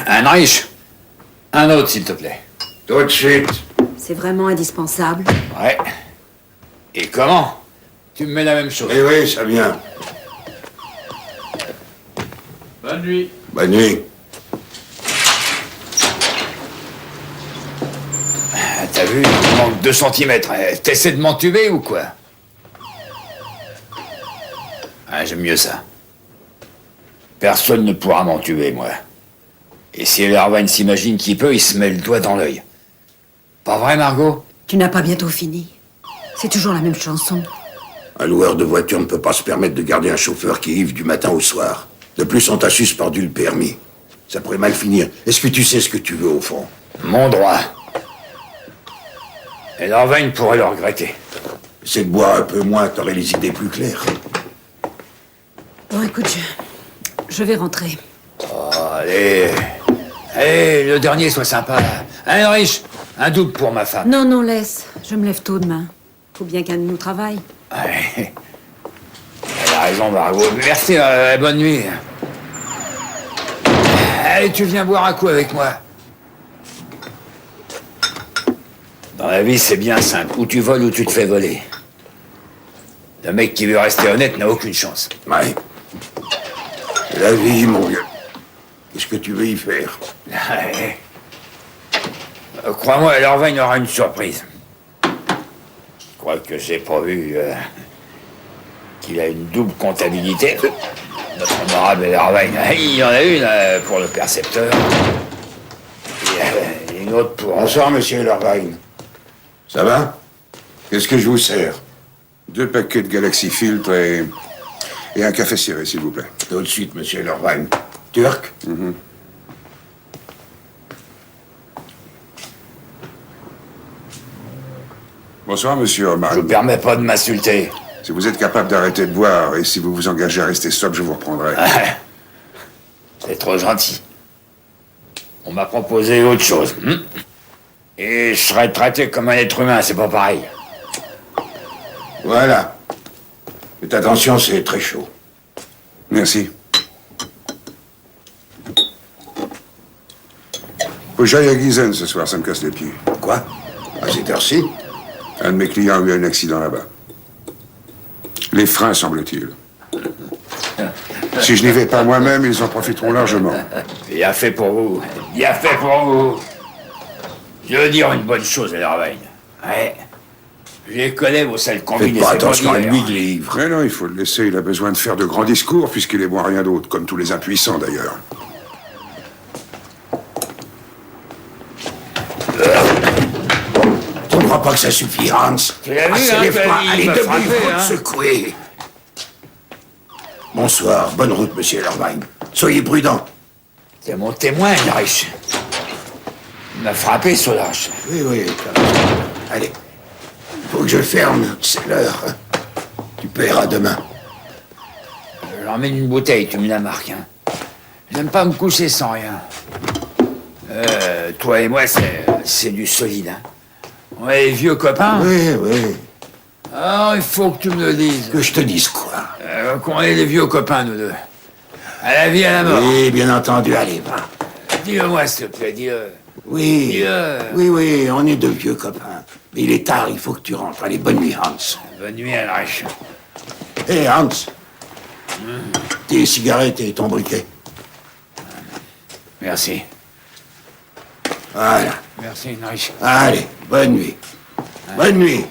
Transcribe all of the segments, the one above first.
Un riche. Un autre, s'il te plaît. Tout de suite. C'est vraiment indispensable. Ouais. Et comment? Tu me mets la même chose. Eh oui, ça vient. Bonne nuit. Bonne nuit. T'as vu, il manque 2 centimètres. T'essaies de m'entuber ou quoi? Ah, j'aime mieux ça. Personne ne pourra m'entuber, moi. Et si Lervagne s'imagine qu'il peut, il se met le doigt dans l'œil. Pas vrai, Margot? Tu n'as pas bientôt fini. C'est toujours la même chanson. Un loueur de voiture ne peut pas se permettre de garder un chauffeur qui ivre du matin au soir. De plus, on t'a suspendu le permis. Ça pourrait mal finir. Est-ce que tu sais ce que tu veux, au fond? Mon droit. Et Lervagne pourrait le regretter. C'est de boire un peu moins, t'aurais les idées plus claires. Bon, écoute, je vais rentrer. Oh, allez. Allez, le dernier, sois sympa. Hein, riche? Un double pour ma femme. Non, non, laisse. Je me lève tôt demain. Faut bien qu'un de nous travaille. Ouais. Elle a raison, Margot. Merci, bonne nuit. Allez, tu viens boire un coup avec moi. Dans la vie, c'est bien simple. Ou tu voles ou tu te fais voler. Le mec qui veut rester honnête n'a aucune chance. Ouais. C'est la vie, mon vieux. Qu'est-ce que tu veux y faire? Ouais. Crois-moi, Lervagne aura une surprise. Je crois que j'ai pas vu qu'il a une double comptabilité. Notre honorable Lervagne, il y en a une pour le percepteur. Et une autre pour... Bonsoir, monsieur Lervagne. Ça va? Qu'est-ce que je vous sers? 2 paquets de Galaxy Filtre et un café ciré, s'il vous plaît. Tout de suite, monsieur Lervagne. Turc? Bonsoir, monsieur Omar. Je vous permets pas de m'insulter. Si vous êtes capable d'arrêter de boire et si vous vous engagez à rester sobre, je vous reprendrai. C'est trop gentil. On m'a proposé autre chose. Et je serais traité comme un être humain, c'est pas pareil. Voilà. Faites attention, c'est très chaud. Merci. Faut que j'aille à Gießen ce soir, ça me casse les pieds. Quoi? À cette heure-ci? Un de mes clients a eu un accident là-bas. Les freins, semble-t-il. Si je n'y vais pas moi-même, ils en profiteront largement. Bien fait pour vous. Bien fait pour vous. Je veux dire une bonne chose à Lervagne. Ouais. Je les connais, vos sales Faites combinaisons. pas attention à lui, hein. il est ivre. Mais non, il faut le laisser, il a besoin de faire de grands discours puisqu'il est bon à rien d'autre, comme tous les impuissants d'ailleurs. Tu ne crois pas que ça suffit, Hans? Tu l'as vu, Assez hein, les freins, il allez, m'a debout, frappé, il faut hein. te secouer. Bonsoir, bonne route, monsieur Lervagne. Soyez prudent. C'est mon témoin, Lariche. Il m'a frappé, Solange. Oui, oui, t'as raison. Allez, faut que je ferme, c'est l'heure. Tu paieras demain. Je l'emmène une bouteille, tu me la marques. Hein. J'aime pas me coucher sans rien. Toi et moi, c'est du solide. Hein. On est vieux copains. Oui, oui. Alors, il faut que tu me le dises. Que je te dise quoi? Qu'on est des vieux copains, nous deux. À la vie, à la mort. Oui, bien entendu, allez, va. Dis-le-moi, s'il te plaît, dis-le. Oui, Dis-le. oui, oui, on est de vieux copains. Mais il est tard, il faut que tu rentres. Allez, bonne nuit, Hans. Bonne nuit, Lariche. Hé, Hans. Tes cigarettes et ton briquet. Merci. Voilà. Merci, Lariche. Allez, bonne nuit. Bonne nuit.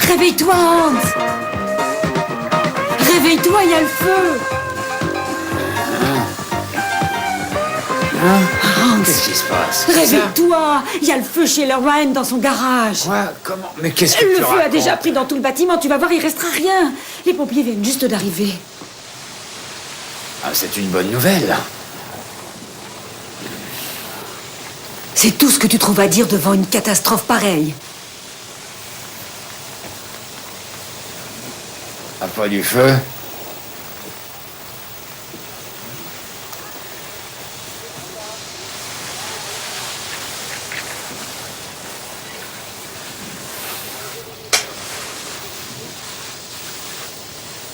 Réveille-toi, Hans! Réveille-toi, il y a le feu! Hans! Qu'est-ce qui se passe? Réveille-toi! Il y a le feu chez Lorraine dans son garage! Quoi? Comment? Mais qu'est-ce que Le tu feu a racontes? déjà pris dans tout le bâtiment, tu vas voir, il restera rien! Les pompiers viennent juste d'arriver. Ah, c'est une bonne nouvelle. C'est tout ce que tu trouves à dire devant une catastrophe pareille. Ah, pas du feu?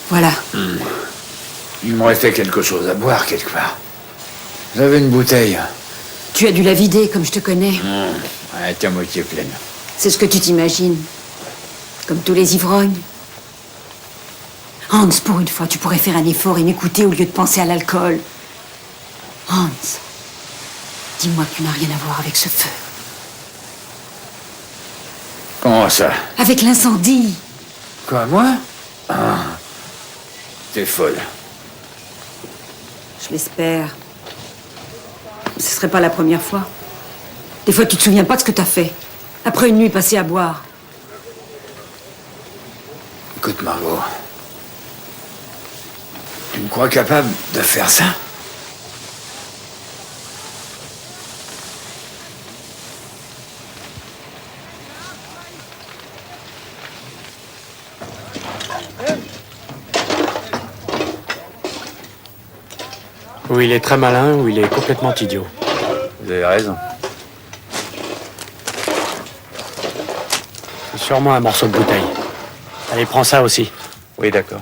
Voilà. Il m'aurait fait quelque chose à boire quelque part. J'avais une bouteille. Tu as dû la vider, comme je te connais. Elle était à moitié pleine. C'est ce que tu t'imagines. Comme tous les ivrognes. Hans, pour une fois, tu pourrais faire un effort et m'écouter au lieu de penser à l'alcool. Hans, dis-moi que tu n'as rien à voir avec ce feu. Comment ça? Avec l'incendie. Quoi, moi? Ah. T'es folle. Je l'espère. Ce serait pas la première fois. Des fois, tu te souviens pas de ce que t'as fait. Après une nuit passée à boire. Écoute, Margot. Tu me crois capable de faire ça? Ou il est très malin, ou il est complètement idiot. Vous avez raison. C'est sûrement un morceau de bouteille. Allez, prends ça aussi. Oui, d'accord.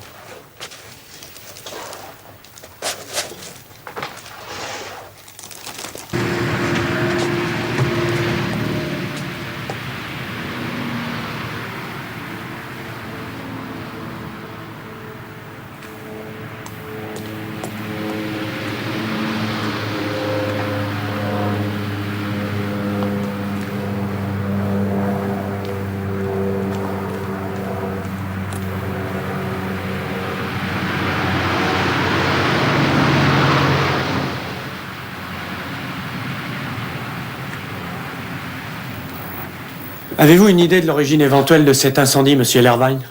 Avez-vous une idée de l'origine éventuelle de cet incendie, monsieur Lervine?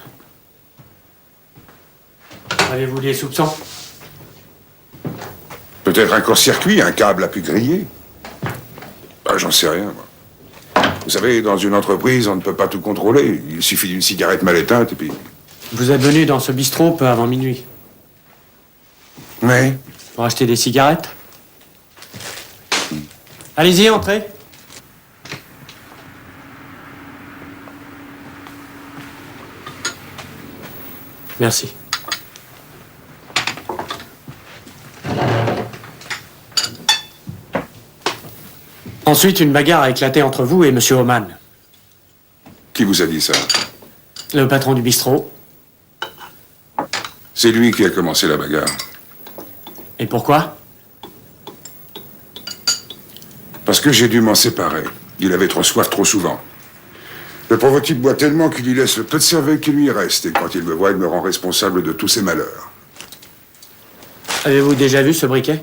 Avez-vous des soupçons? Peut-être un court-circuit, un câble a pu griller. Bah, j'en sais rien, moi. Vous savez, dans une entreprise, on ne peut pas tout contrôler. Il suffit d'une cigarette mal éteinte et puis Vous êtes venu dans ce bistrot peu avant minuit. Oui. Pour acheter des cigarettes. Allez-y, entrez. Merci. Ensuite, une bagarre a éclaté entre vous et Monsieur Oman, Qui vous a dit ça? le patron du bistrot. C'est lui qui a commencé la bagarre. Et pourquoi? Parce que j'ai dû m'en séparer. Il avait trop soif trop souvent. Le pauvre type boit tellement qu'il y laisse le peu de cervelle qui lui reste. Et quand il me voit, il me rend responsable de tous ses malheurs. Avez-vous déjà vu ce briquet?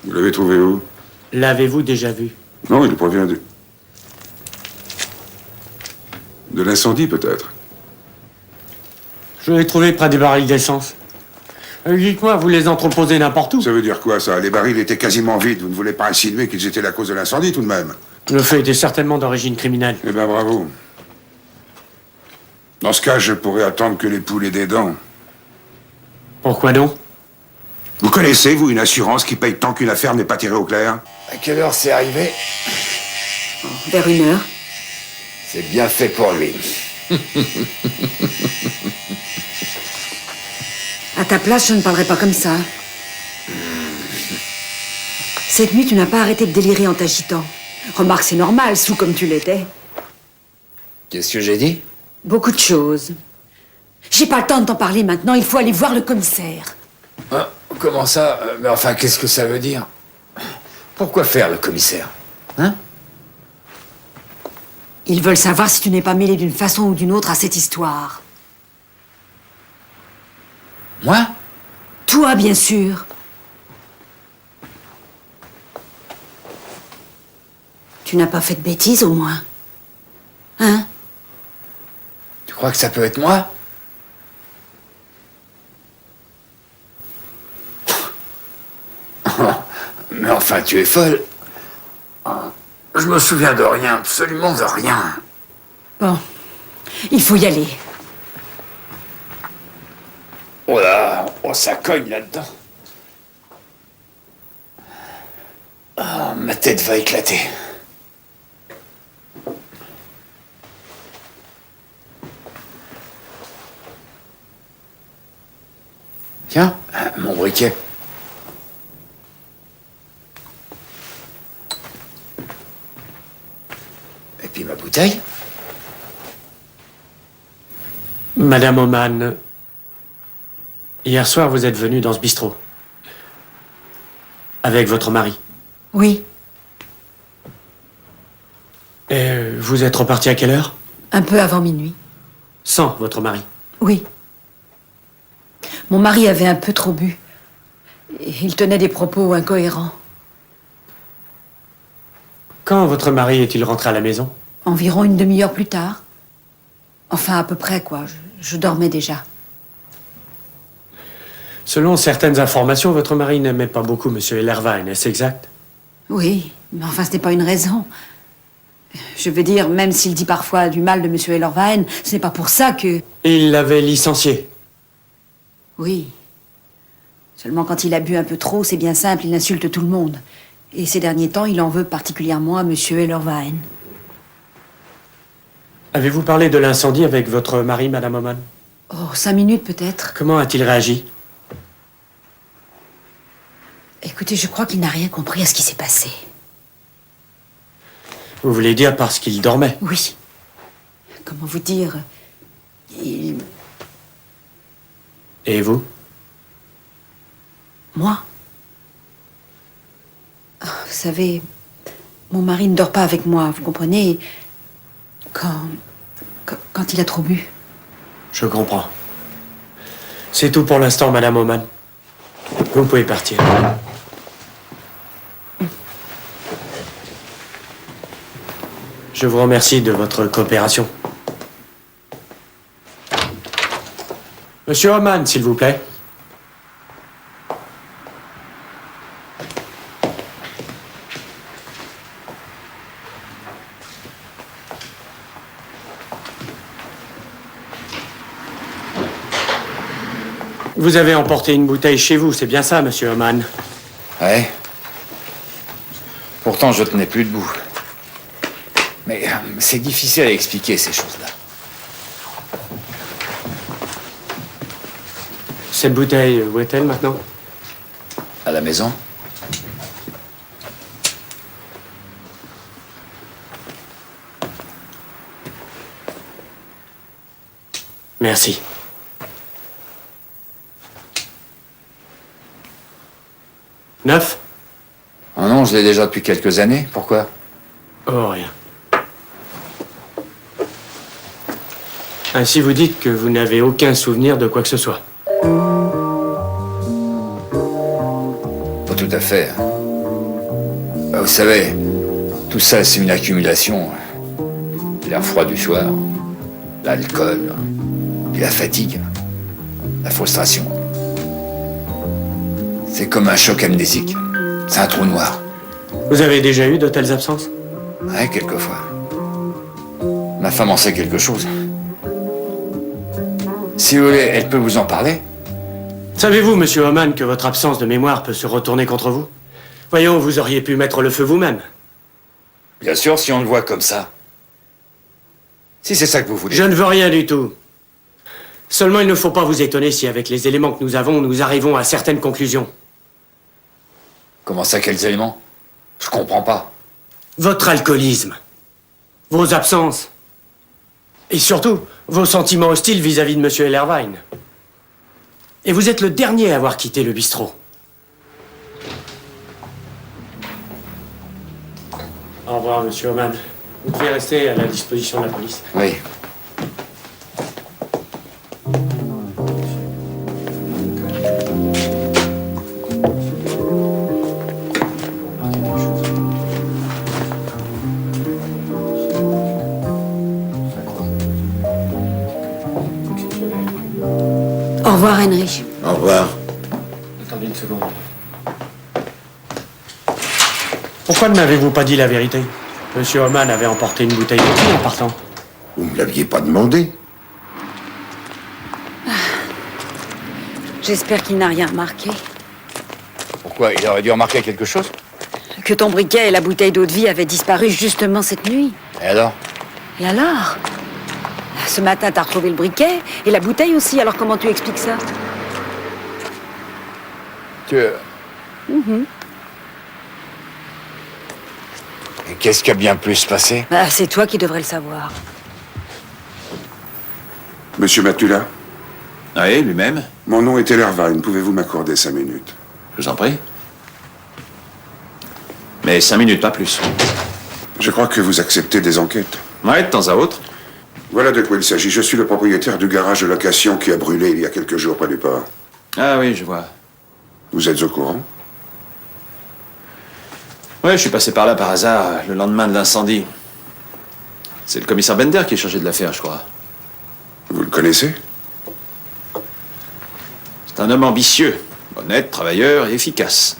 Vous l'avez trouvé où? L'avez-vous déjà vu? Non, il provient de l'incendie, peut-être. Je l'ai trouvé près des barils d'essence. Dites-moi, vous les entreposez n'importe où? Ça veut dire quoi, ça? Les barils étaient quasiment vides. Vous ne voulez pas insinuer qu'ils étaient la cause de l'incendie, tout de même? Le fait était certainement d'origine criminelle. Eh bien, bravo. Dans ce cas, je pourrais attendre que les poules aient des dents. Pourquoi donc? Vous connaissez, vous, une assurance qui paye tant qu'une affaire n'est pas tirée au clair? À quelle heure c'est arrivé? Vers 1 heure. C'est bien fait pour lui. À ta place, je ne parlerai pas comme ça. Cette nuit, tu n'as pas arrêté de délirer en t'agitant. Remarque, c'est normal, sous comme tu l'étais. Qu'est-ce que j'ai dit? Beaucoup de choses. J'ai pas le temps de t'en parler maintenant, il faut aller voir le commissaire. Hein? Comment ça? Mais enfin, qu'est-ce que ça veut dire? Pourquoi faire, le commissaire? Hein? Ils veulent savoir si tu n'es pas mêlé d'une façon ou d'une autre à cette histoire. Moi? Toi, bien sûr. Tu n'as pas fait de bêtises, au moins. Hein? Tu crois que ça peut être moi? Mais enfin, tu es folle. Je me souviens de rien, absolument de rien. Bon, il faut y aller. Oh là, oh, ça cogne là-dedans. Ah, ma tête va éclater. Tiens, mon briquet. Et puis ma bouteille. Madame Oman, hier soir, vous êtes venue dans ce bistrot. Avec votre mari. Oui, Et vous êtes reparti à quelle heure? un peu avant minuit. Sans votre mari. Oui. Mon mari avait un peu trop bu. Il tenait des propos incohérents. Quand votre mari est-il rentré à la maison? Environ une demi-heure plus tard. Enfin, à peu près, quoi. Je dormais déjà. Selon certaines informations, votre mari n'aimait pas beaucoup Monsieur Ellerwein, est-ce exact? Oui, mais enfin, ce n'est pas une raison. Je veux dire, même s'il dit parfois du mal de Monsieur Ellerwein, ce n'est pas pour ça que... Il l'avait licencié. Oui. Seulement quand il a bu un peu trop, c'est bien simple, il insulte tout le monde. Et ces derniers temps, il en veut particulièrement à Monsieur Ellerwein. Avez-vous parlé de l'incendie avec votre mari, Madame Oman? Oh, 5 minutes peut-être. Comment a-t-il réagi? Écoutez, je crois qu'il n'a rien compris à ce qui s'est passé. Vous voulez dire parce qu'il dormait? Oui. Comment vous dire? Et vous? Moi? Oh, vous savez, mon mari ne dort pas avec moi, vous comprenez? Quand il a trop bu. Je comprends. C'est tout pour l'instant, Madame Oman. Vous pouvez partir. Je vous remercie de votre coopération. Monsieur Oman, s'il vous plaît. Vous avez emporté une bouteille chez vous, c'est bien ça, monsieur Oman? Ouais. Pourtant, je tenais plus debout. Mais c'est difficile à expliquer, ces choses-là. Cette bouteille, où est-elle maintenant? À la maison? Merci. Neuf? Oh non, je l'ai déjà depuis quelques années. Pourquoi? Oh, rien. Ainsi, vous dites que vous n'avez aucun souvenir de quoi que ce soit. Pas tout à fait. Bah, vous savez, tout ça, c'est une accumulation. L'air froid du soir, l'alcool, puis la fatigue, la frustration. C'est comme un choc amnésique. C'est un trou noir. Vous avez déjà eu de telles absences? Ouais, quelquefois. Ma femme en sait quelque chose. Si vous voulez, elle peut vous en parler. Savez-vous, monsieur Oman, que votre absence de mémoire peut se retourner contre vous? Voyons, vous auriez pu mettre le feu vous-même. Bien sûr, si on le voit comme ça. Si c'est ça que vous voulez. Je ne veux rien du tout. Seulement, il ne faut pas vous étonner si, avec les éléments que nous avons, nous arrivons à certaines conclusions. Comment ça, quels éléments? Je comprends pas. Votre alcoolisme, vos absences, et surtout, vos sentiments hostiles vis-à-vis de monsieur Ellerwein. Et vous êtes le dernier à avoir quitté le bistrot. Au revoir, monsieur Oman. Vous pouvez rester à la disposition de la police. Oui. Au revoir, Heinrich. Au revoir. Attendez une seconde. Pourquoi ne m'avez-vous pas dit la vérité? Monsieur Oman avait emporté une bouteille de vin en partant. Vous ne me l'aviez pas demandé. J'espère qu'il n'a rien remarqué. Pourquoi? Il aurait dû remarquer quelque chose? Que ton briquet et la bouteille d'eau de vie avaient disparu justement cette nuit. Et alors? Et alors? Ce matin, t'as retrouvé le briquet et la bouteille aussi, alors comment tu expliques ça? Et qu'est-ce qui a bien pu se passer? Bah, c'est toi qui devrais le savoir. Monsieur Matula, Oui, lui-même. mon nom est Ellerwein. Pouvez-vous m'accorder 5 minutes? Je vous en prie. Mais 5 minutes, pas plus. Je crois que vous acceptez des enquêtes. Ouais, de temps à autre. Voilà de quoi il s'agit. Je suis le propriétaire du garage de location qui a brûlé il y a quelques jours près du port. Ah oui, je vois. Vous êtes au courant? Ouais, je suis passé par là par hasard, le lendemain de l'incendie. C'est le commissaire Bender qui est chargé de l'affaire, je crois. Vous le connaissez? C'est un homme ambitieux, honnête, travailleur et efficace.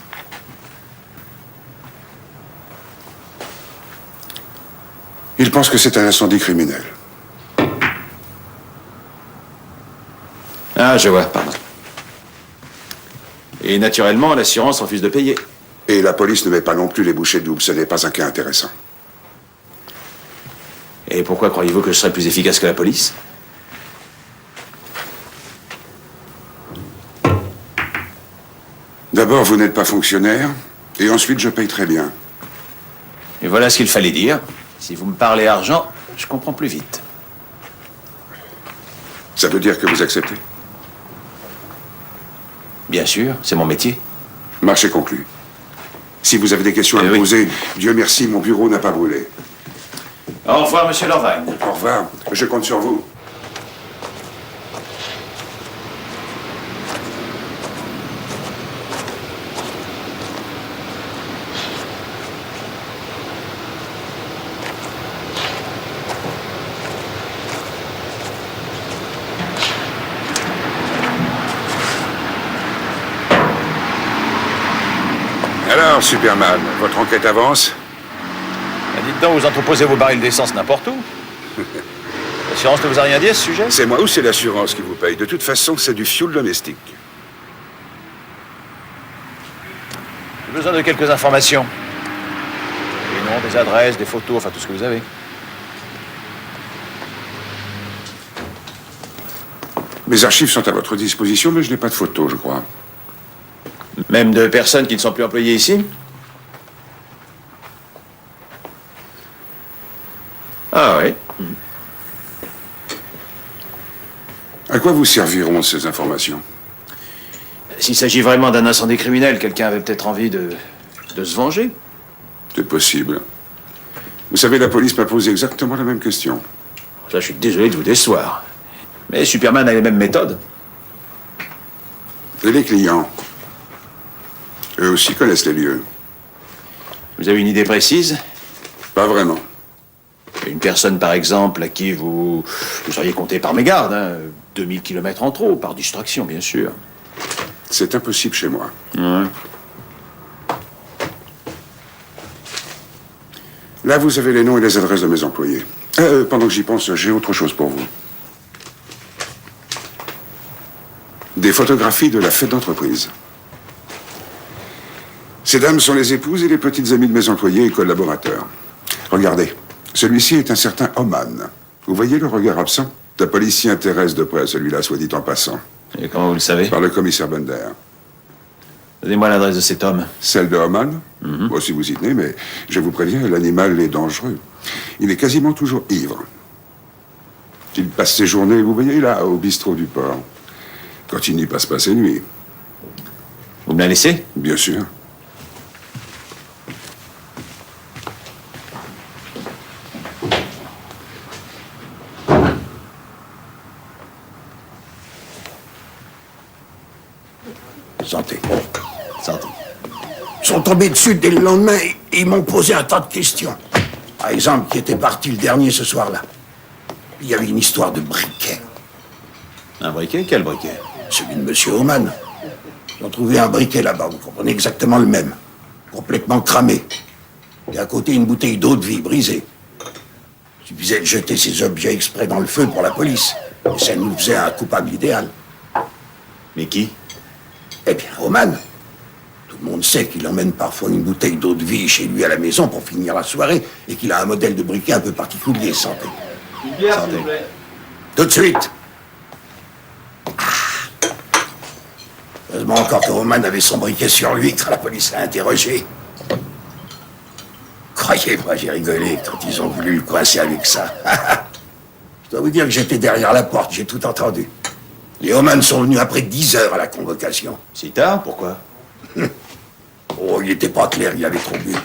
Il pense que c'est un incendie criminel. Ah, je vois, pardon. Et naturellement, l'assurance refuse de payer. Et la police ne met pas non plus les bouchées doubles. Ce n'est pas un cas intéressant. Et pourquoi croyez-vous que je serais plus efficace que la police? D'abord, vous n'êtes pas fonctionnaire. Et ensuite, je paye très bien. Et voilà ce qu'il fallait dire. Si vous me parlez argent, je comprends plus vite. Ça veut dire que vous acceptez? Bien sûr, c'est mon métier. Marché conclu. Si vous avez des questions à me oui. poser, Dieu merci, mon bureau n'a pas brûlé. Au revoir, monsieur Ellerwein. Au revoir, je compte sur vous. Alors, Superman, votre enquête avance? Dites donc, vous entreposez vos barils d'essence n'importe où. L'assurance ne vous a rien dit à ce sujet? C'est moi ou c'est l'assurance qui vous paye? De toute façon, c'est du fioul domestique. besoin de quelques informations. Des noms, des adresses, des photos, enfin tout ce que vous avez. Mes archives sont à votre disposition, mais je n'ai pas de photos, je crois. Même de personnes qui ne sont plus employées ici? Ah oui. À quoi vous serviront ces informations? S'il s'agit vraiment d'un incendie criminel, quelqu'un avait peut-être envie de se venger. C'est possible. Vous savez, la police m'a posé exactement la même question. Ça, je suis désolé de vous décevoir. Mais Superman a les mêmes méthodes. Et les clients? Eux aussi connaissent les lieux. Vous avez une idée précise? Pas vraiment. Une personne, par exemple, à qui vous seriez compté par mégarde, hein, 2000 km en trop, par distraction, bien sûr. C'est impossible chez moi. Ouais. Là, vous avez les noms et les adresses de mes employés. Pendant que j'y pense, j'ai autre chose pour vous. Des photographies de la fête d'entreprise. Ces dames sont les épouses et les petites amies de mes employés et collaborateurs. Regardez, celui-ci est un certain Oman. Vous voyez le regard absent? La police s'y intéresse de près à celui-là, soit dit en passant. Et comment vous le savez? Par le commissaire Bender. Donnez-moi l'adresse de cet homme. Celle de Oman? Bon, si vous y tenez, mais je vous préviens, l'animal est dangereux. Il est quasiment toujours ivre. Il passe ses journées, vous voyez, là, au bistrot du port. Quand il n'y passe pas ses nuits. Vous me la laissez? Bien sûr. Santé. Santé. Ils sont tombés dessus dès le lendemain et ils m'ont posé un tas de questions. Par exemple, qui était parti le dernier ce soir-là? Il y avait une histoire de briquet. Un briquet? Quel briquet? Celui de M. Oman. Ils ont trouvé un briquet là-bas, vous comprenez, exactement le même. Complètement cramé. Et à côté, une bouteille d'eau de vie brisée. Il suffisait de jeter ces objets exprès dans le feu pour la police. Et ça nous faisait un coupable idéal. Mais qui? Eh bien, Oman. Tout le monde sait qu'il emmène parfois une bouteille d'eau de vie chez lui à la maison pour finir la soirée et qu'il a un modèle de briquet un peu particulier, santé. Une bière, s'il vous plaît. Tout de suite. Heureusement encore que Roman avait son briquet sur lui quand la police l'a interrogé. Croyez-moi, j'ai rigolé quand ils ont voulu le coincer avec ça. Je dois vous dire que j'étais derrière la porte, j'ai tout entendu. Les Oman sont venus après 10 heures à la convocation. Si tard? Pourquoi? Oh, il n'était pas clair, il avait trop bu.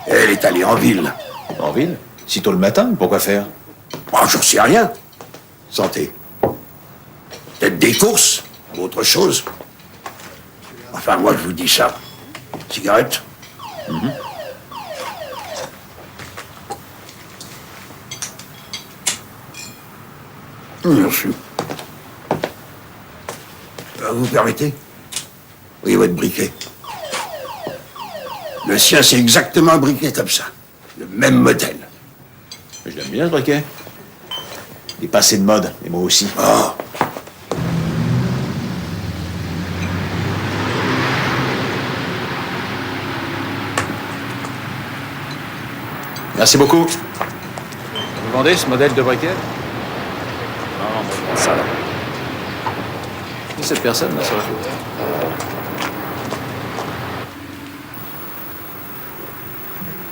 Elle est allée en ville. En ville? Si tôt le matin? Pourquoi faire? Oh, j'en sais rien. Santé. Peut-être des courses, ou autre chose. Enfin, moi, je vous dis ça. Cigarette? Merci. Vous permettez? Oui, votre briquet. Le sien, c'est exactement un briquet comme ça. Le même modèle. Je l'aime bien, ce briquet. Il est passé de mode, et moi aussi. Oh, Merci beaucoup. Vous vendez ce modèle de briquet? Non, moi je vends ça, là. Et cette personne, là, sur la photo?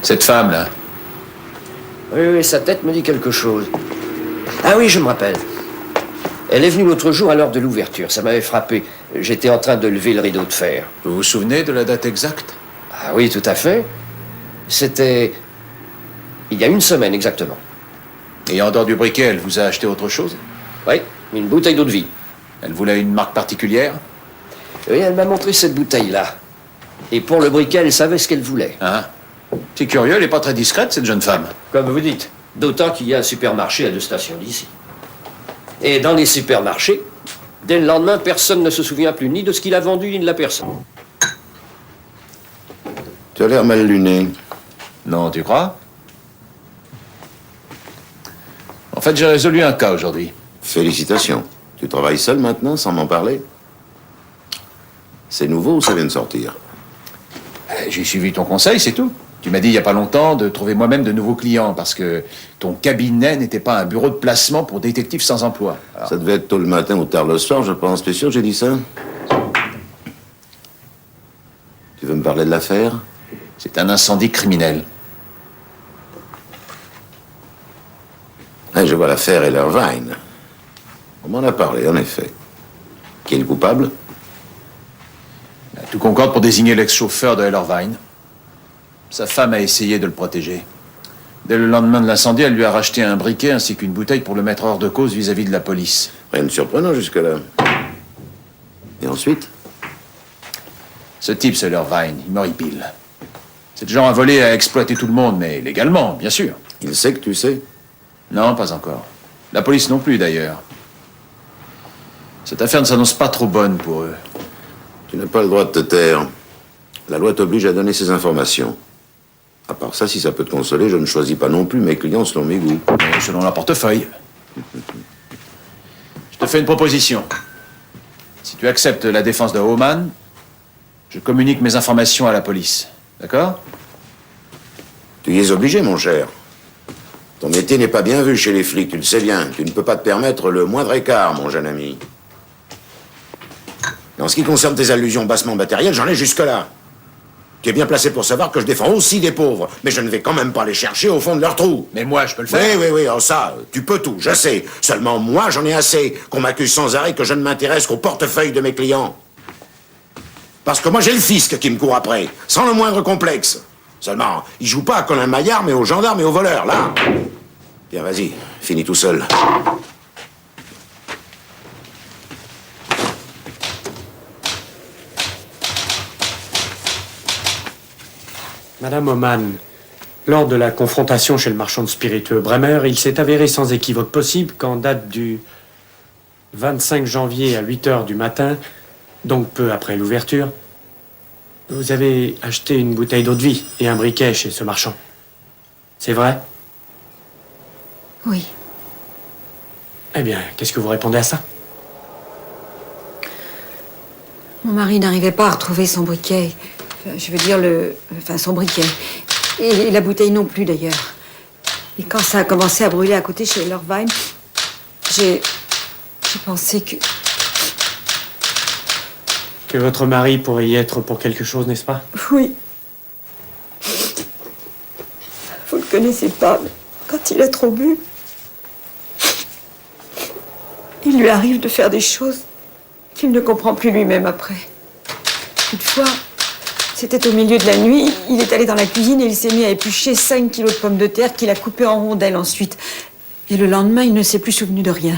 Cette femme, là. Oui, sa tête me dit quelque chose. Ah oui, je me rappelle. Elle est venue l'autre jour à l'heure de l'ouverture. Ça m'avait frappé. J'étais en train de lever le rideau de fer. Vous vous souvenez de la date exacte? Ah oui, tout à fait. C'était... il y a une semaine, exactement. Et en dehors du briquet, elle vous a acheté autre chose? Oui, une bouteille d'eau de vie. Elle voulait une marque particulière? Oui, elle m'a montré cette bouteille-là. Et pour le briquet, elle savait ce qu'elle voulait. Hein? C'est curieux, elle n'est pas très discrète, cette jeune femme. Comme vous dites. D'autant qu'il y a un supermarché à 2 stations d'ici. Et dans les supermarchés, dès le lendemain, personne ne se souvient plus ni de ce qu'il a vendu, ni de la personne. tu as l'air mal luné. Non, tu crois? En fait, j'ai résolu un cas aujourd'hui. Félicitations. Tu travailles seul maintenant, sans m'en parler? C'est nouveau ou ça vient de sortir? J'ai suivi ton conseil, c'est tout. Tu m'as dit il n'y a pas longtemps de trouver moi-même de nouveaux clients parce que ton cabinet n'était pas un bureau de placement pour détectives sans emploi. Alors... Ça devait être tôt le matin ou tard le soir, je pense. T'es sûr que j'ai dit ça? Tu veux me parler de l'affaire? C'est un incendie criminel. Ah, je vois l'affaire Ellervine. On m'en a parlé, en effet. Qui est le coupable? Tout concorde pour désigner l'ex-chauffeur de Ellervine. Sa femme a essayé de le protéger. Dès le lendemain de l'incendie, elle lui a racheté un briquet ainsi qu'une bouteille pour le mettre hors de cause vis-à-vis de la police. Rien de surprenant jusque-là. Et ensuite? Ce type, c'est Ellervine, il m'horripile. C'est le genre à voler et à exploiter tout le monde, mais légalement, bien sûr. Il sait que tu sais? Non, pas encore. La police non plus, d'ailleurs. Cette affaire ne s'annonce pas trop bonne pour eux. Tu n'as pas le droit de te taire. La loi t'oblige à donner ces informations. À part ça, si ça peut te consoler, je ne choisis pas non plus mes clients selon mes goûts. Selon leur portefeuille. Je te fais une proposition. Si tu acceptes la défense de Homan, je communique mes informations à la police. D'accord? Tu y es obligé, mon cher. Ton métier n'est pas bien vu chez les flics, tu le sais bien. Tu ne peux pas te permettre le moindre écart, mon jeune ami. En ce qui concerne tes allusions bassement matérielles, j'en ai jusque-là. Tu es bien placé pour savoir que je défends aussi des pauvres, mais je ne vais quand même pas les chercher au fond de leur trou. Mais moi, je peux le faire. Oui, oh, ça, tu peux tout, je sais. Seulement, moi, j'en ai assez qu'on m'accuse sans arrêt que je ne m'intéresse qu'au portefeuille de mes clients. Parce que moi, j'ai le fisc qui me court après, sans le moindre complexe. Seulement, il joue pas à Colin Maillard, mais aux gendarmes et aux voleurs, là. Tiens, vas-y, finis tout seul. Madame Homan, lors de la confrontation chez le marchand de spiritueux Bremer, il s'est avéré sans équivoque possible qu'en date du 25 janvier à 8 h du matin, donc peu après l'ouverture, vous avez acheté une bouteille d'eau-de-vie et un briquet chez ce marchand. C'est vrai? Oui. Eh bien, qu'est-ce que vous répondez à ça? Mon mari n'arrivait pas à retrouver son briquet. Enfin, je veux dire, son briquet. Et la bouteille non plus, d'ailleurs. Et quand ça a commencé à brûler à côté chez Ellervine, j'ai pensé que... Que votre mari pourrait y être pour quelque chose, n'est-ce pas? Oui. Vous le connaissez pas, mais quand il a trop bu, il lui arrive de faire des choses qu'il ne comprend plus lui-même après. Une fois, c'était au milieu de la nuit, il est allé dans la cuisine et il s'est mis à éplucher 5 kilos de pommes de terre qu'il a coupées en rondelles ensuite. Et le lendemain, il ne s'est plus souvenu de rien.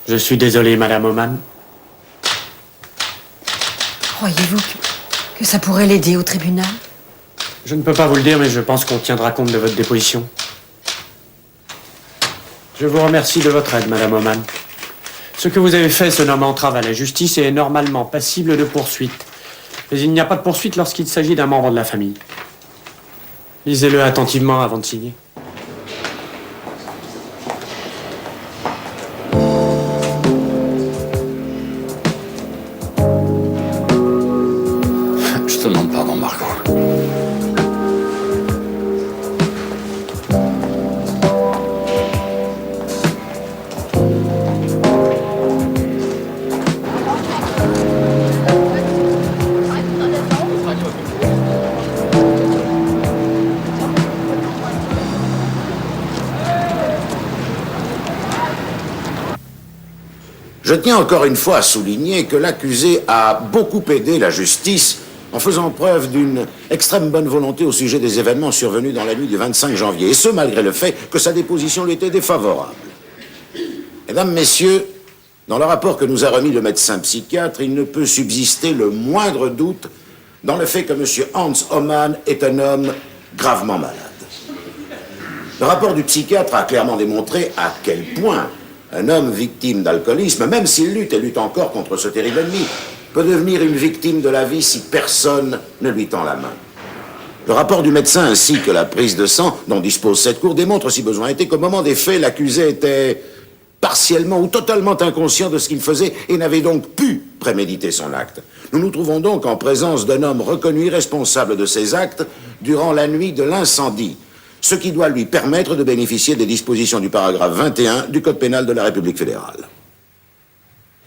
Je suis désolé, Madame Homan. Croyez-vous que ça pourrait l'aider au tribunal? Je ne peux pas vous le dire, mais je pense qu'on tiendra compte de votre déposition. Je vous remercie de votre aide, Madame Homan. Ce que vous avez fait se nomme entrave à la justice et est normalement passible de poursuite. Mais il n'y a pas de poursuite lorsqu'il s'agit d'un membre de la famille. Lisez-le attentivement avant de signer. Je te demande pardon, Margot. Je tiens encore une fois à souligner que l'accusé a beaucoup aidé la justice en faisant preuve d'une extrême bonne volonté au sujet des événements survenus dans la nuit du 25 janvier, et ce malgré le fait que sa déposition lui était défavorable. Mesdames, Messieurs, dans le rapport que nous a remis le médecin psychiatre, il ne peut subsister le moindre doute dans le fait que M. Hans Homan est un homme gravement malade. Le rapport du psychiatre a clairement démontré à quel point un homme victime d'alcoolisme, même s'il lutte et lutte encore contre ce terrible ennemi, peut devenir une victime de la vie si personne ne lui tend la main. Le rapport du médecin ainsi que la prise de sang dont dispose cette cour démontre, si besoin était, qu'au moment des faits, l'accusé était partiellement ou totalement inconscient de ce qu'il faisait et n'avait donc pu préméditer son acte. Nous nous trouvons donc en présence d'un homme reconnu responsable de ses actes durant la nuit de l'incendie, ce qui doit lui permettre de bénéficier des dispositions du paragraphe 21 du Code pénal de la République fédérale.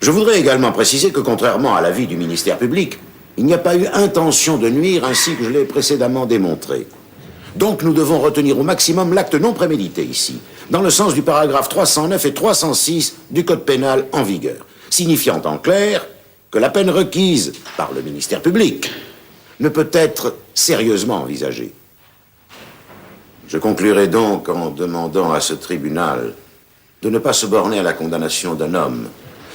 Je voudrais également préciser que, contrairement à l'avis du ministère public, il n'y a pas eu intention de nuire ainsi que je l'ai précédemment démontré. Donc nous devons retenir au maximum l'acte non prémédité ici, dans le sens du paragraphe 309 et 306 du Code pénal en vigueur, signifiant en clair que la peine requise par le ministère public ne peut être sérieusement envisagée. Je conclurai donc en demandant à ce tribunal de ne pas se borner à la condamnation d'un homme,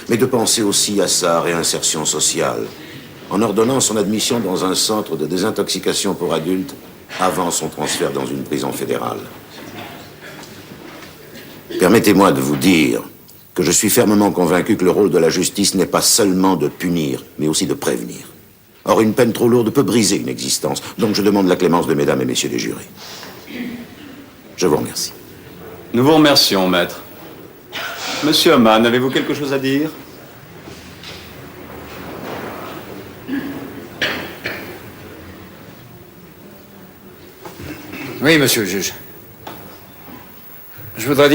mais de penser aussi à sa réinsertion sociale, en ordonnant son admission dans un centre de désintoxication pour adultes avant son transfert dans une prison fédérale. Permettez-moi de vous dire que je suis fermement convaincu que le rôle de la justice n'est pas seulement de punir, mais aussi de prévenir. Or, une peine trop lourde peut briser une existence, donc je demande la clémence de mesdames et messieurs les jurés. Je vous remercie. Nous vous remercions, maître. Monsieur Oman, avez-vous quelque chose à dire? Oui, monsieur le juge. Je voudrais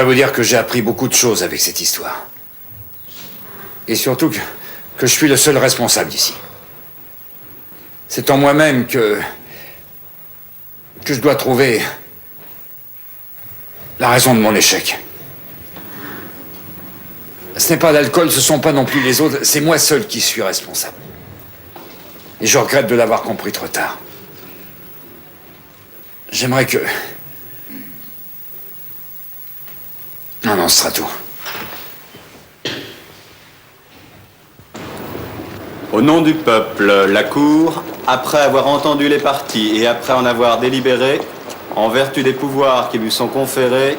vous dire que j'ai appris beaucoup de choses avec cette histoire. Et surtout que je suis le seul responsable ici. C'est en moi-même que je dois trouver la raison de mon échec. Ce n'est pas l'alcool, ce ne sont pas non plus les autres, c'est moi seul qui suis responsable. Et je regrette de l'avoir compris trop tard. J'aimerais que... Non, ce sera tout. Au nom du peuple, la Cour, après avoir entendu les parties et après en avoir délibéré, en vertu des pouvoirs qui lui sont conférés,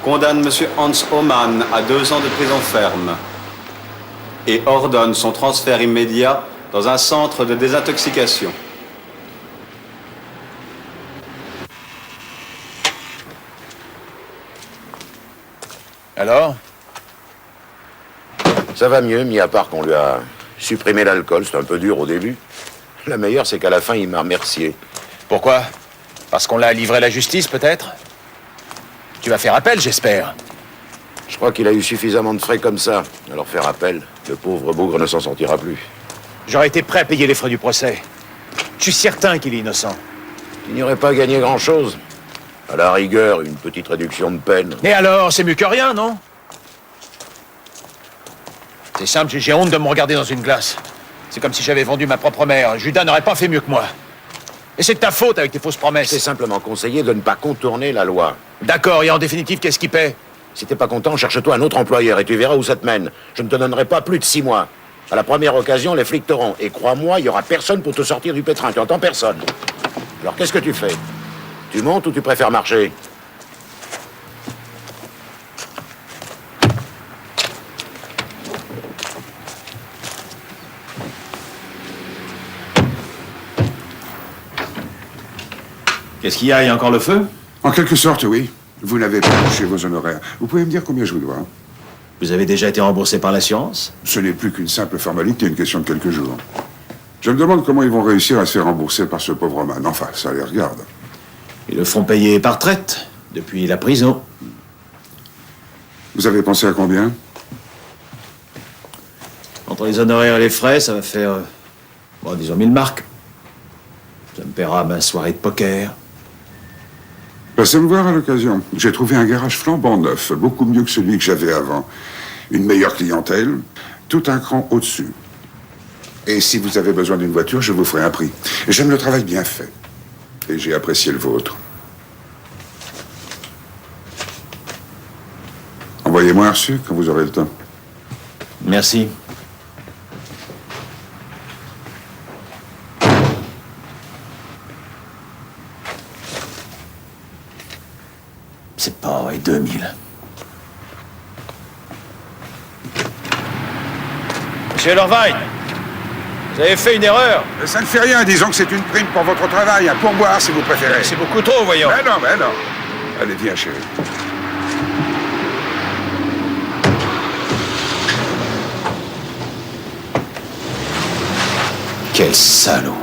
condamne M. Hans Oman à 2 ans de prison ferme et ordonne son transfert immédiat dans un centre de désintoxication. Alors? Ça va mieux, mis à part qu'on lui a supprimé l'alcool. C'était un peu dur au début. La meilleure, c'est qu'à la fin, il m'a remercié. Pourquoi? Parce qu'on l'a livré à la justice, peut-être? Tu vas faire appel, j'espère. Je crois qu'il a eu suffisamment de frais comme ça. Alors faire appel, le pauvre bougre ne s'en sortira plus. J'aurais été prêt à payer les frais du procès. Je suis certain qu'il est innocent. Il n'y aurait pas gagné grand-chose. À la rigueur, une petite réduction de peine. Et alors, c'est mieux que rien, non? C'est simple, j'ai honte de me regarder dans une glace. C'est comme si j'avais vendu ma propre mère. Judas n'aurait pas fait mieux que moi. Et c'est de ta faute avec tes fausses promesses. C'est simplement conseillé de ne pas contourner la loi. D'accord, et en définitive, qu'est-ce qui paie? Si t'es pas content, cherche-toi un autre employeur et tu verras où ça te mène. Je ne te donnerai pas plus de 6 mois. À la première occasion, les flics t'auront. Et crois-moi, il y aura personne pour te sortir du pétrin. Tu entends personne. Alors qu'est-ce que tu fais? Tu montes ou tu préfères marcher? Qu'est-ce qu'il y a? Il y a encore le feu? En quelque sorte, oui. Vous n'avez pas touché vos honoraires. Vous pouvez me dire combien je vous dois? Vous avez déjà été remboursé par l'assurance? Ce n'est plus qu'une simple formalité, une question de quelques jours. Je me demande comment ils vont réussir à se faire rembourser par ce pauvre homme. Enfin, ça les regarde. Ils le font payer par traite, depuis la prison. Vous avez pensé à combien? Entre les honoraires et les frais, ça va faire, disons 1000 marks. Ça me paiera ma soirée de poker. Passez me voir à l'occasion. J'ai trouvé un garage flambant neuf, beaucoup mieux que celui que j'avais avant. Une meilleure clientèle, tout un cran au-dessus. Et si vous avez besoin d'une voiture, je vous ferai un prix. J'aime le travail bien fait. Et j'ai apprécié le vôtre. Envoyez-moi un reçu quand vous aurez le temps. Merci. C'est pas vrai, 2000. Monsieur Lorvain, vous avez fait une erreur. Ça ne fait rien, disons que c'est une prime pour votre travail, un pourboire si vous préférez. C'est beaucoup trop, voyons. Mais non. Allez, viens, chérie. Quel salaud.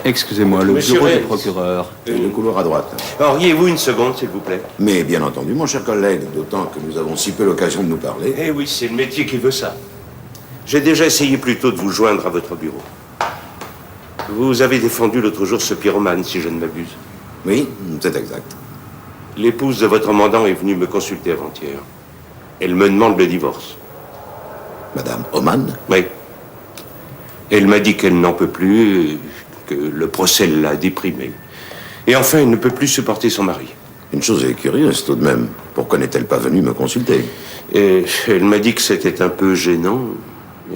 Excusez-moi, le Monsieur bureau du Reyes. procureur. Le couloir à droite. Auriez-vous une seconde, s'il vous plaît? Mais bien entendu, mon cher collègue, d'autant que nous avons si peu l'occasion de nous parler. Eh oui, c'est le métier qui veut ça. J'ai déjà essayé plus tôt de vous joindre à votre bureau. Vous avez défendu l'autre jour ce pyromane, si je ne m'abuse. Oui, c'est exact. L'épouse de votre mandant est venue me consulter avant-hier. Elle me demande le divorce. Madame Oman? Oui. Elle m'a dit qu'elle n'en peut plus, que le procès l'a déprimée. Et enfin, elle ne peut plus supporter son mari. Une chose est curieuse tout de même. Pourquoi n'est-elle pas venue me consulter? Et elle m'a dit que c'était un peu gênant.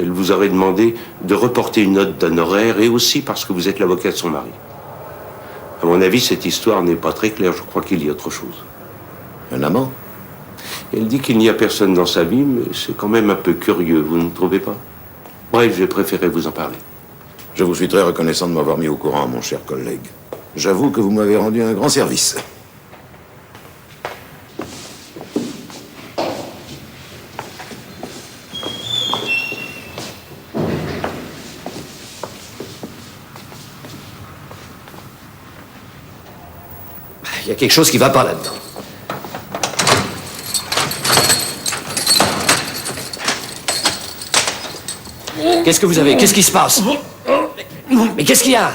Elle vous aurait demandé de reporter une note d'honoraires et aussi parce que vous êtes l'avocat de son mari. À mon avis, cette histoire n'est pas très claire. Je crois qu'il y a autre chose. Un amant? Elle dit qu'il n'y a personne dans sa vie, mais c'est quand même un peu curieux, vous ne trouvez pas? Bref, j'ai préféré vous en parler. Je vous suis très reconnaissant de m'avoir mis au courant, mon cher collègue. J'avoue que vous m'avez rendu un grand service. Il y a quelque chose qui va pas là-dedans. Qu'est-ce que vous avez? Qu'est-ce qui se passe? Mais qu'est-ce qu'il y a?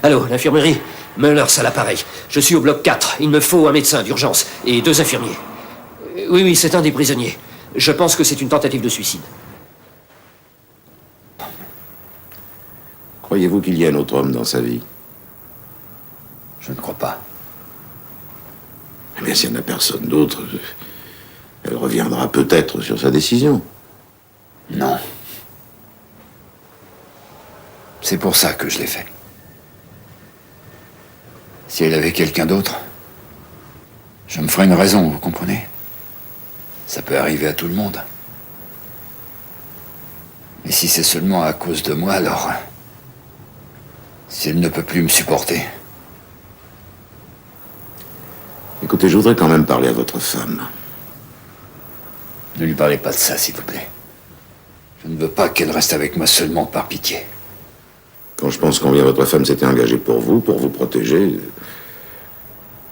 Allô, l'infirmerie? Mullers à l'appareil. Je suis au bloc 4. Il me faut un médecin d'urgence et 2 infirmiers. Oui, c'est un des prisonniers. Je pense que c'est une tentative de suicide. Croyez-vous qu'il y ait un autre homme dans sa vie? Je ne crois pas. Eh bien, s'il n'y en a personne d'autre, elle reviendra peut-être sur sa décision. Non. C'est pour ça que je l'ai fait. Si elle avait quelqu'un d'autre, je me ferais une raison, vous comprenez? Ça peut arriver à tout le monde. Et si c'est seulement à cause de moi, alors... Si elle ne peut plus me supporter... Écoutez, je voudrais quand même parler à votre femme. Ne lui parlez pas de ça, s'il vous plaît. Je ne veux pas qu'elle reste avec moi seulement par pitié. Quand je pense combien votre femme s'était engagée pour vous protéger,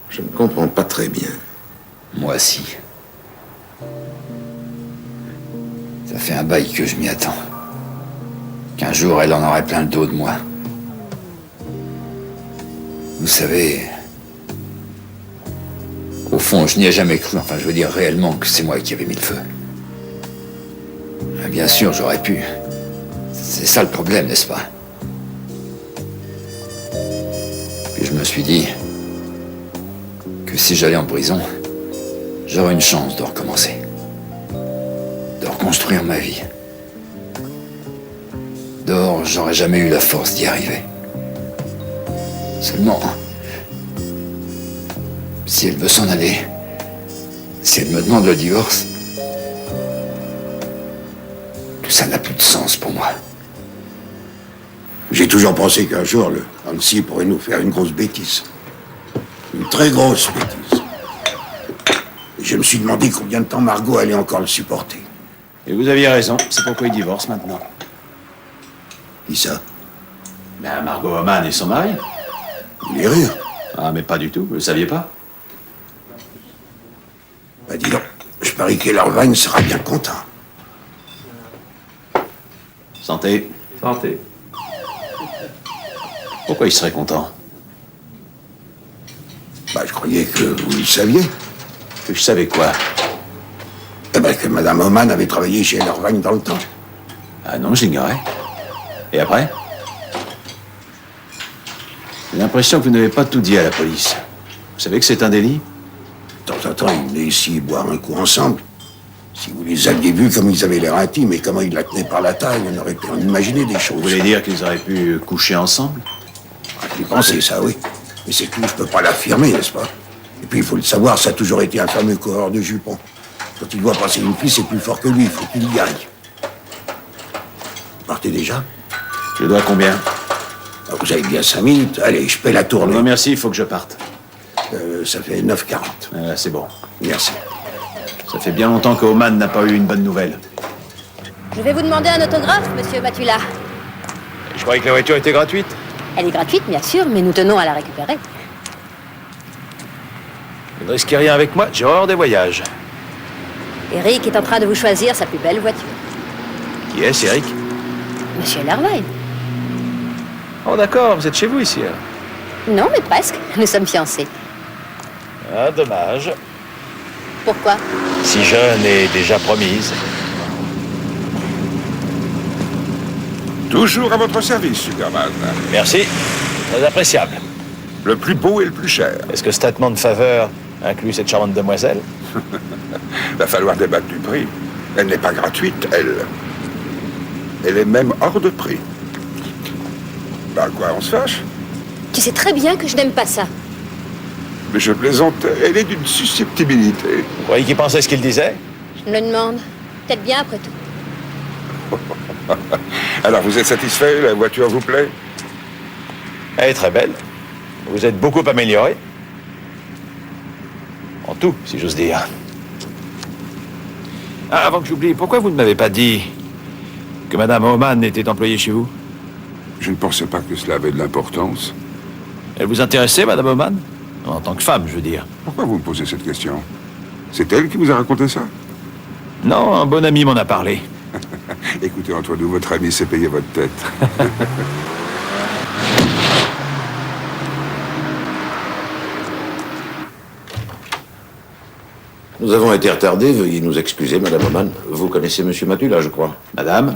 je ne comprends pas très bien. Moi, si. Ça fait un bail que je m'y attends. Qu'un jour, elle en aurait plein le dos de moi. Vous savez... Au fond, je n'y ai jamais cru, enfin, je veux dire réellement que c'est moi qui avais mis le feu. Bien sûr, j'aurais pu. C'est ça le problème, n'est-ce pas? Puis je me suis dit que si j'allais en prison, j'aurais une chance de recommencer. De reconstruire ma vie. Dehors, j'aurais jamais eu la force d'y arriver. Seulement, si elle veut s'en aller, si elle me demande le divorce, tout ça n'a plus de sens pour moi. J'ai toujours pensé qu'un jour, le Hansi pourrait nous faire une grosse bêtise. Une très grosse bêtise. Et je me suis demandé combien de temps Margot allait encore le supporter. Et vous aviez raison, c'est pourquoi il divorce maintenant. Qui ça? Ben, Margot Oman et son mari. Il est rire. Ah, mais pas du tout, vous le saviez pas? Bah dis donc, je parie qu'Ellerwagne sera bien content. Santé. Santé. Pourquoi il serait content? Bah je croyais que vous le saviez. Que je savais quoi? Eh ben que Madame Oman avait travaillé chez Ellerwagne dans le temps. Ah non, je l'ignorais. Et après? J'ai l'impression que vous n'avez pas tout dit à la police. Vous savez que c'est un délit? De temps en temps, ils venaient ici boire un coup ensemble. Si vous les aviez vus comme ils avaient l'air intimes et comment ils la tenaient par la taille, on aurait pu en imaginer des choses. Vous voulez dire qu'ils auraient pu coucher ensemble? J'ai pensé ça, oui. Mais c'est tout, je peux pas l'affirmer, n'est-ce pas? Et puis, il faut le savoir, ça a toujours été un fameux coureur de jupons. Quand il doit passer une fille, c'est plus fort que lui, il faut qu'il y aille. Vous partez déjà? Je dois combien? Ah, vous avez bien 5 minutes. Allez, je paie la tournée. Non, merci, il faut que je parte. Ça fait 9,40. C'est bon. Merci. Ça fait bien longtemps que Oman n'a pas eu une bonne nouvelle. Je vais vous demander un autographe, monsieur Matula. Je croyais que la voiture était gratuite. Elle est gratuite, bien sûr, mais nous tenons à la récupérer. Vous ne risquez rien avec moi, j'ai horreur des voyages. Eric est en train de vous choisir sa plus belle voiture. Qui est-ce, Eric? Monsieur Lerwein. Oh d'accord, vous êtes chez vous ici. Non, mais presque. Nous sommes fiancés. Ah, dommage. Pourquoi? Si jeune et déjà promise. Toujours à votre service, Superman. Merci, très appréciable. Le plus beau et le plus cher. Est-ce que ce traitement de faveur inclut cette charmante demoiselle? Va falloir débattre du prix. Elle n'est pas gratuite, elle. Elle est même hors de prix. Bah quoi, on se fâche? Tu sais très bien que je n'aime pas ça. Mais je plaisante, elle est d'une susceptibilité. Vous croyez qu'il pensait ce qu'il disait? Je me le demande. Peut-être bien après tout. Alors, vous êtes satisfait? La voiture vous plaît? Elle est très belle. Vous êtes beaucoup amélioré. En tout, si j'ose dire. Ah, avant que j'oublie, pourquoi vous ne m'avez pas dit que Madame Oman était employée chez vous? Je ne pensais pas que cela avait de l'importance. Elle vous intéressait, Madame Oman? En tant que femme, je veux dire. Pourquoi vous me posez cette question? C'est elle qui vous a raconté ça? Non, un bon ami m'en a parlé. Écoutez, entre nous, votre ami s'est payé votre tête. Nous avons été retardés, veuillez nous excuser, Madame Oman. Vous connaissez Monsieur Matula, je crois. Madame?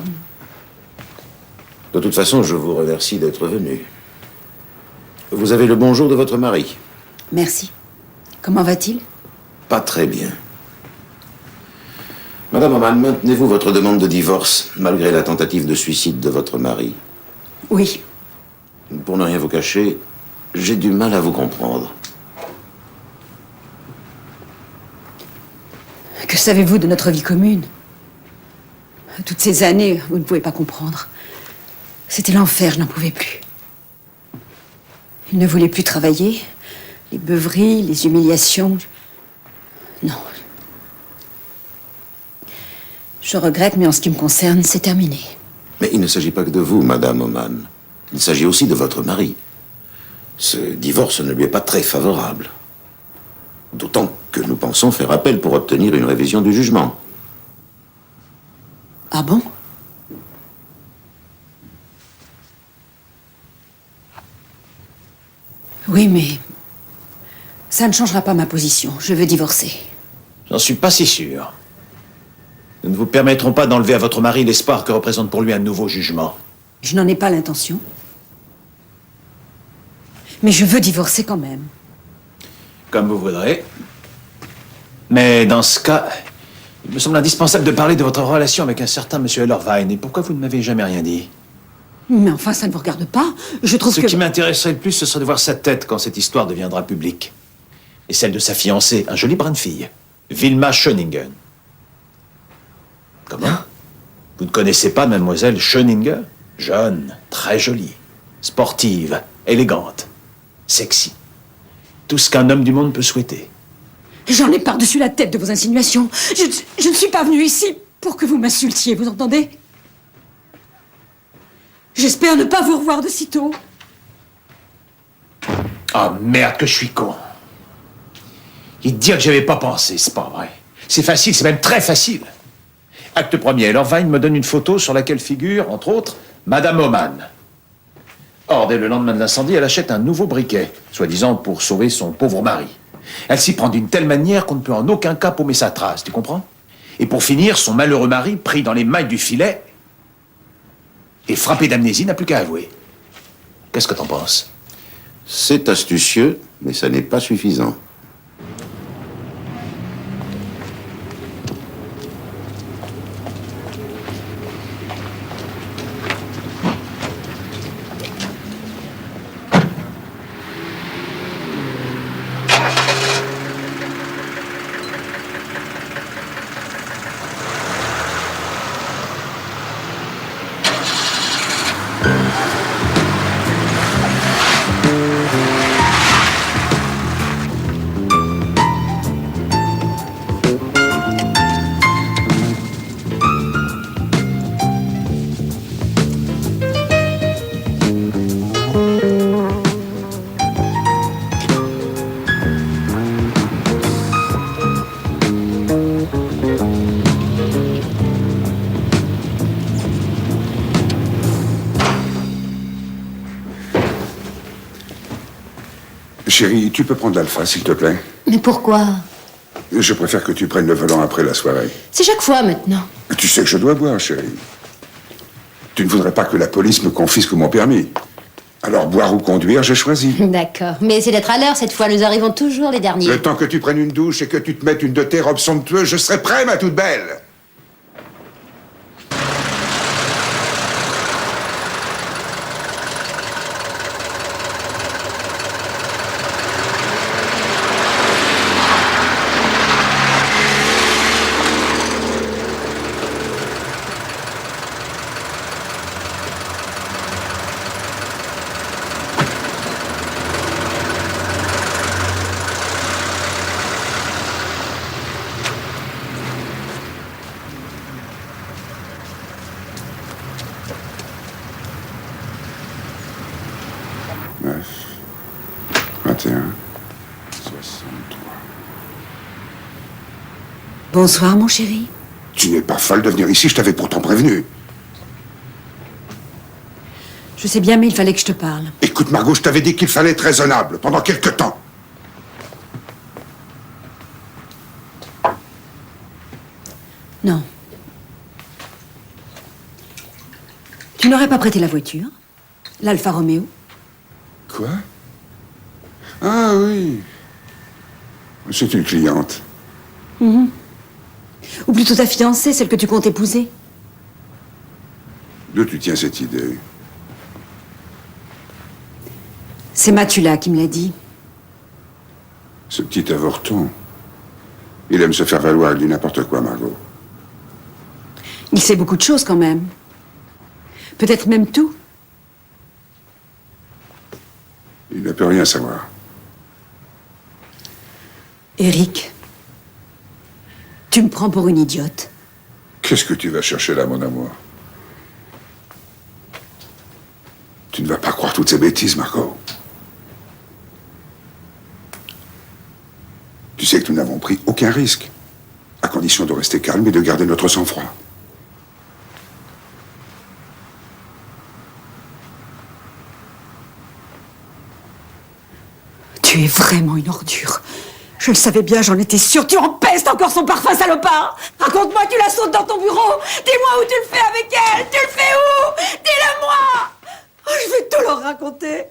De toute façon, je vous remercie d'être venu. Vous avez le bonjour de votre mari. Merci. Comment va-t-il? Pas très bien. Madame Oman, maintenez-vous votre demande de divorce, malgré la tentative de suicide de votre mari? Oui. Pour ne rien vous cacher, j'ai du mal à vous comprendre. Que savez-vous de notre vie commune? Toutes ces années, vous ne pouvez pas comprendre. C'était l'enfer, je n'en pouvais plus. Il ne voulait plus travailler. Les beuveries, les humiliations. Non. Je regrette, mais en ce qui me concerne, c'est terminé. Mais il ne s'agit pas que de vous, Madame Oman. Il s'agit aussi de votre mari. Ce divorce ne lui est pas très favorable. D'autant que nous pensons faire appel pour obtenir une révision du jugement. Ah bon? Oui, mais ça ne changera pas ma position. Je veux divorcer. J'en suis pas si sûr. Nous ne vous permettrons pas d'enlever à votre mari l'espoir que représente pour lui un nouveau jugement. Je n'en ai pas l'intention. Mais je veux divorcer quand même. Comme vous voudrez. Mais dans ce cas, il me semble indispensable de parler de votre relation avec un certain Monsieur Lerwein. Et pourquoi vous ne m'avez jamais rien dit? Mais enfin, ça ne vous regarde pas. Je trouve Ce que... qui m'intéresserait le plus, ce serait de voir sa tête quand cette histoire deviendra publique. Et celle de sa fiancée, un joli brin de fille, Wilma Schöningen. Comment? Vous ne connaissez pas Mademoiselle Schöninger? Jeune, très jolie, sportive, élégante, sexy. Tout ce qu'un homme du monde peut souhaiter. J'en ai par-dessus la tête de vos insinuations. Je ne suis pas venue ici pour que vous m'insultiez, vous entendez? J'espère ne pas vous revoir de sitôt. Ah merde que je suis con. Et dire que j'avais pas pensé, c'est pas vrai. C'est facile, c'est même très facile. Acte premier, Lerwein me donne une photo sur laquelle figure, entre autres, Madame Oman. Or, dès le lendemain de l'incendie, elle achète un nouveau briquet, soi-disant pour sauver son pauvre mari. Elle s'y prend d'une telle manière qu'on ne peut en aucun cas paumer sa trace, tu comprends? Et pour finir, son malheureux mari, pris dans les mailles du filet, et frappé d'amnésie, n'a plus qu'à avouer. Qu'est-ce que t'en penses? C'est astucieux, mais ça n'est pas suffisant. Chérie, tu peux prendre l'Alpha, s'il te plaît? Mais pourquoi? Je préfère que tu prennes le volant après la soirée. C'est chaque fois maintenant. Tu sais que je dois boire, chérie. Tu ne voudrais pas que la police me confisque mon permis. Alors, boire ou conduire, j'ai choisi. D'accord. Mais essayez d'être à l'heure cette fois, nous arrivons toujours les derniers. Le temps que tu prennes une douche et que tu te mettes une de tes robes somptueuses, je serai prêt, ma toute belle. Bonsoir, mon chéri. Tu n'es pas folle de venir ici, je t'avais pourtant prévenu. Je sais bien, mais il fallait que je te parle. Écoute, Margot, je t'avais dit qu'il fallait être raisonnable pendant quelque temps. Non. Tu n'aurais pas prêté la voiture? L'Alfa Romeo? Quoi? Ah oui. C'est une cliente. Ou plutôt ta fiancée, celle que tu comptes épouser? D'où tu tiens cette idée? C'est Matula qui me l'a dit. Ce petit avorton. Il aime se faire valoir, il dit n'importe quoi, Margot. Il sait beaucoup de choses quand même. Peut-être même tout. Il ne peut rien savoir. Eric, tu me prends pour une idiote. Qu'est-ce que tu vas chercher là, mon amour? Tu ne vas pas croire toutes ces bêtises, Margot. Tu sais que nous n'avons pris aucun risque, à condition de rester calme et de garder notre sang-froid. Tu es vraiment une ordure. Je le savais bien, j'en étais sûre. Tu empestes encore son parfum, salopard. Raconte-moi, tu la sautes dans ton bureau. Dis-moi où tu le fais avec elle. Tu le fais où? Dis-le-moi. Oh, je vais tout leur raconter.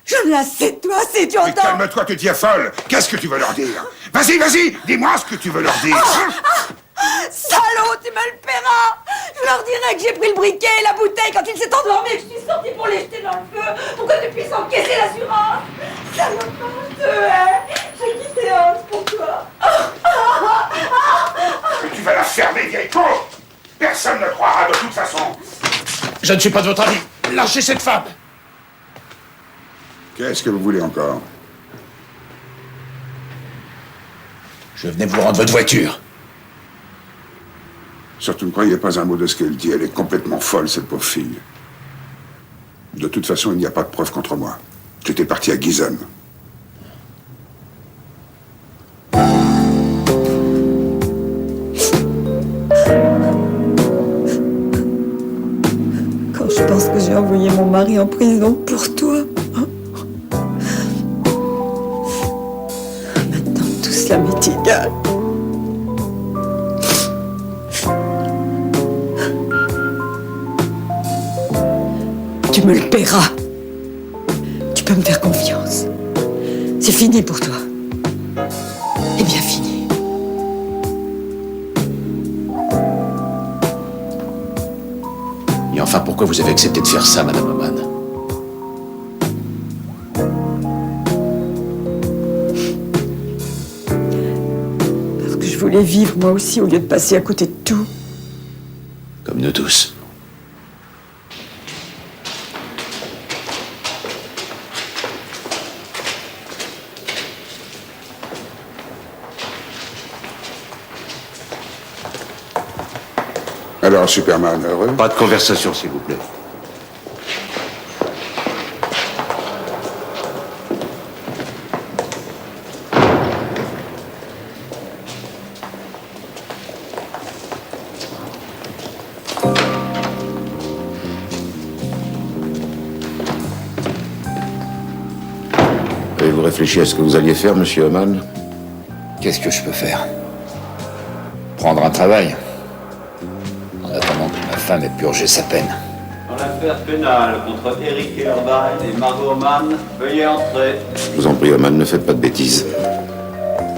J'en ai assez de toi, si tu Mais entends. calme-toi, tu es folle. Qu'est-ce que tu veux leur dire? Vas-y, vas-y, dis-moi ce que tu veux leur dire. Salaud, tu me le paieras. Je leur dirai que j'ai pris le briquet et la bouteille quand il s'est endormi et que je suis sortie pour les jeter dans le feu pour que tu puisses encaisser l'assurance. Salopard, je te hais. J'ai quitté Hans pour toi. Mais tu vas la fermer, vieille con. Personne ne croira de toute façon. Je ne suis pas de votre avis. Lâchez cette femme. Qu'est-ce que vous voulez encore? Je venais vous rendre votre voiture. Surtout ne croyez pas un mot de ce qu'elle dit. Elle est complètement folle, cette pauvre fille. De toute façon, il n'y a pas de preuve contre moi. J'étais parti à Gizon. Quand je pense que j'ai envoyé mon mari en prison pour toi. Maintenant, tout cela m'est égal. Tu me le paieras. Tu peux me faire confiance. C'est fini pour toi. Et bien fini. Et enfin, pourquoi vous avez accepté de faire ça, Madame Oman? Parce que je voulais vivre moi aussi au lieu de passer à côté de tout. Comme nous tous. Alors, Superman, heureux? Pas de conversation, s'il vous plaît. Avez-vous réfléchi à ce que vous alliez faire, monsieur Oman? Qu'est-ce que je peux faire? Prendre un travail. En attendant que ma femme ait purgé sa peine. Dans l'affaire pénale contre Eric Irvine et Margot Oman, veuillez entrer. Je vous en prie, Oman, ne faites pas de bêtises.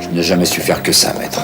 Je n'ai jamais su faire que ça, maître.